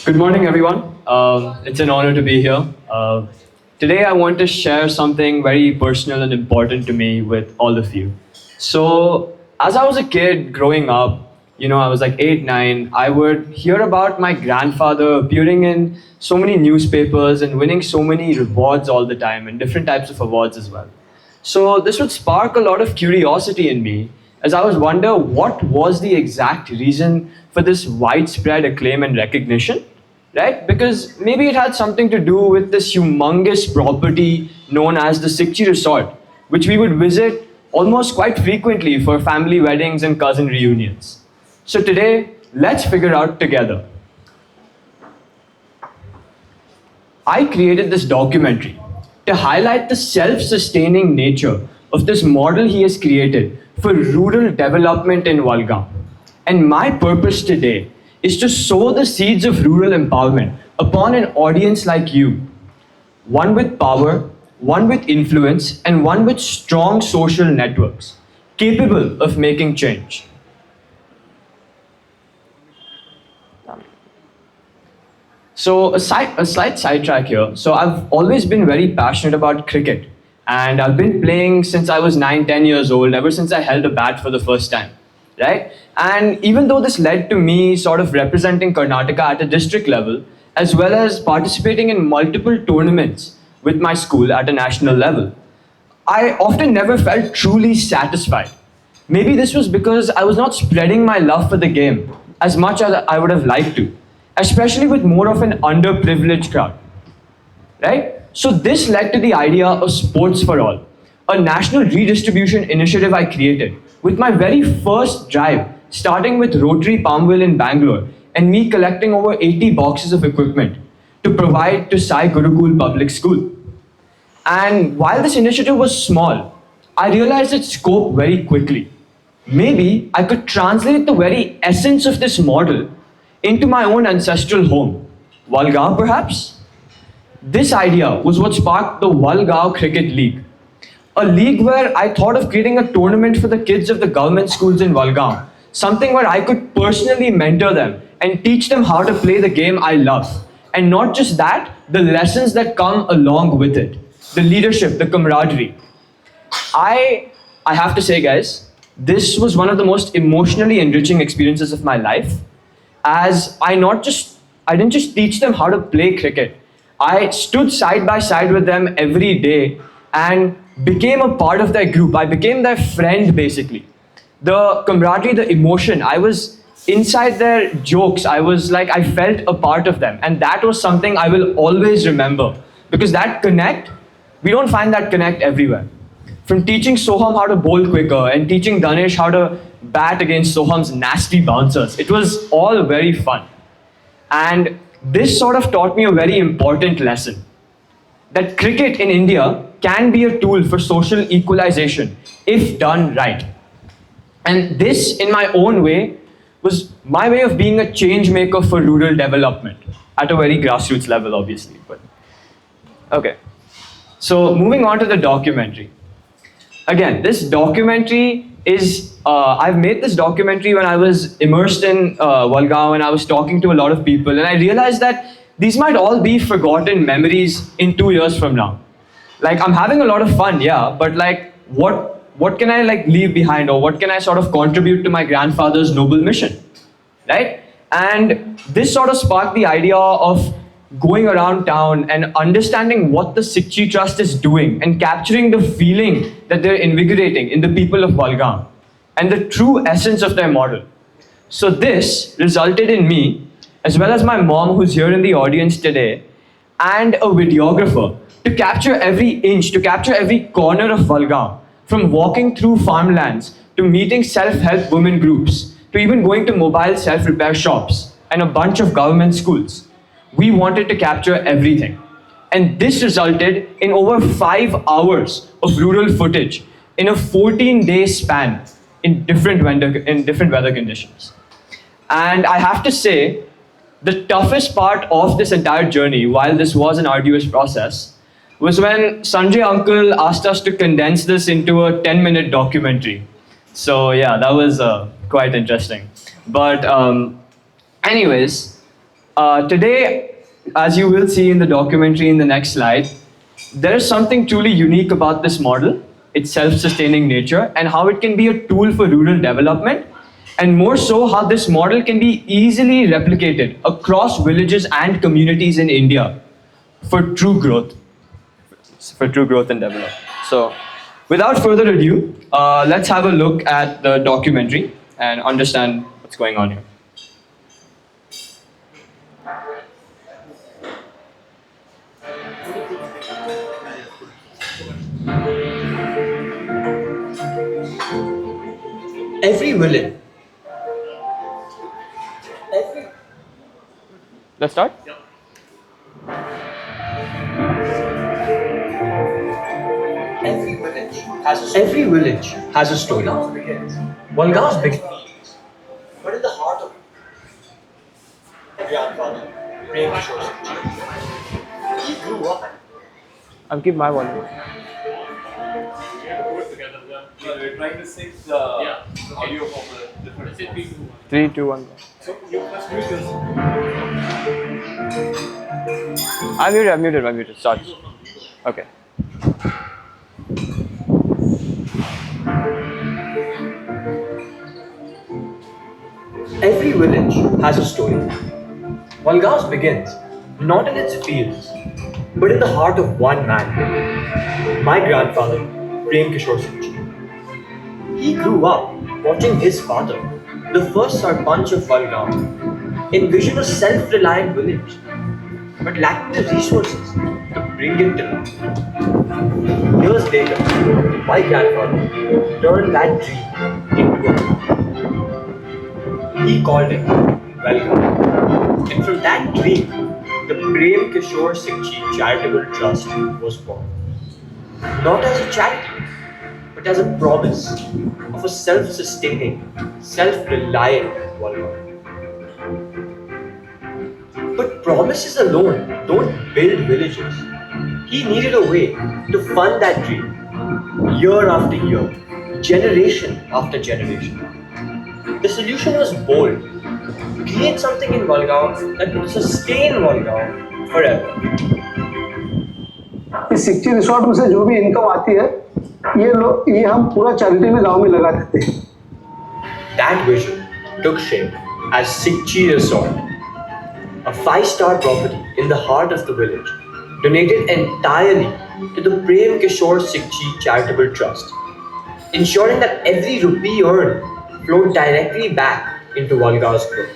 Good morning, everyone. It's an honor to be here. Today, I want to share something very personal and important to me with all of you. So, as I was a kid growing up, I was like 8, 9, I would hear about my grandfather appearing in so many newspapers and winning so many rewards all the time and different types of awards as well. So, this would spark a lot of curiosity in me as I was wonder what was the exact reason for this widespread acclaim and recognition, right? Because maybe it had something to do with this humongous property known as the Sikchi Resort, which we would visit almost quite frequently for family weddings and cousin reunions. So today, let's figure out together. I created this documentary to highlight the self-sustaining nature of this model he has created for rural development in Walgaon. And my purpose today is to sow the seeds of rural empowerment upon an audience like you, one with power, one with influence, and one with strong social networks, capable of making change. So a slight sidetrack here. So I've always been very passionate about cricket, and I've been playing since I was 9, 10 years old, ever since I held a bat for the first time, right? And even though this led to me sort of representing Karnataka at a district level, as well as participating in multiple tournaments with my school at a national level, I often never felt truly satisfied. Maybe this was because I was not spreading my love for the game as much as I would have liked to, especially with more of an underprivileged crowd, right? So this led to the idea of Sports for All, a national redistribution initiative I created with my very first drive, starting with Rotary Bangalore in Bangalore, and me collecting over 80 boxes of equipment to provide to Sai Gurukul Public School. And while this initiative was small, I realized its scope very quickly. Maybe I could translate the very essence of this model into my own ancestral home, Walgaon perhaps? This idea was what sparked the Walgaon Cricket League, a league where I thought of creating a tournament for the kids of the government schools in Walgaon, something where I could personally mentor them and teach them how to play the game I love. And not just that, the lessons that come along with it, the leadership, the camaraderie. I have to say, guys, this was one of the most emotionally enriching experiences of my life, as I didn't just teach them how to play cricket. I stood side by side with them every day and became a part of their group. I became their friend basically. The camaraderie, the emotion, I was inside their jokes. I felt a part of them. And that was something I will always remember, because that connect, we don't find that connect everywhere. From teaching Soham how to bowl quicker and teaching Danesh how to bat against Soham's nasty bouncers, it was all very fun. And this sort of taught me a very important lesson, that cricket in India can be a tool for social equalization if done right. And this, in my own way, was my way of being a change maker for rural development at a very grassroots level, obviously. But okay. So moving on to the documentary. Again, this documentary is, I've made this documentary when I was immersed in Walgaon and I was talking to a lot of people, and I realized that these might all be forgotten memories in 2 years from now. Like, I'm having a lot of fun, yeah, but like, what can I like leave behind, or what can I sort of contribute to my grandfather's noble mission, right? And this sort of sparked the idea of going around town and understanding what the Sikchi Trust is doing and capturing the feeling that they're invigorating in the people of Walgaon and the true essence of their model. So this resulted in me, as well as my mom who's here in the audience today, and a videographer, to capture every inch, to capture every corner of Walgaon, from walking through farmlands to meeting self-help women groups, to even going to mobile self-repair shops and a bunch of government schools. We wanted to capture everything. And this resulted in over 5 hours of rural footage in a 14-day span in different weather conditions. And I have to say, the toughest part of this entire journey, while this was an arduous process, was when Sanjay uncle asked us to condense this into a 10-minute documentary. So yeah, that was quite interesting. But anyways, Today, as you will see in the documentary in the next slide, there is something truly unique about this model, its self-sustaining nature, and how it can be a tool for rural development, and more so how this model can be easily replicated across villages and communities in India for true growth, and development. So, without further ado, let's have a look at the documentary and understand what's going on here. Every village. Let's start? Every village has a story. Walgaon's big. But in the heart of grandfather, Premkishor Sikchi. He grew up. I'll keep my volume. We're trying to sync the audio from the different. 3, 2, 1. So you must mute yourself. I'm muted. Start. Okay. Every village has a story. Walgaon begins not in its fields, but in the heart of one man, my grandfather, Premkishor Sikchi. He grew up watching his father, the first Sarpanch of Walgaon, envision a self-reliant village, but lacking the resources to bring it to life. Years later, my grandfather turned that dream into a plan. He called it Walgaon, and from that dream, the Premkishor Sikchi Charitable Trust was born. Not as a charity, but as a promise of a self-sustaining, self-reliant Walgaon. But promises alone don't build villages. He needed a way to fund that dream, year after year, generation after generation. The solution was bold. Create something in Walgaon that would sustain Walgaon forever. इस sixty resort में से जो भी income आती है ये हम पूरा चैरिटी में गांव में लगा देते हैं. That vision took shape as Sikchi Resort, a 5-star property in the heart of the village, donated entirely to the Premkishor Sikchi Charitable Trust, ensuring that every rupee earned flowed directly back into Walgaon's growth.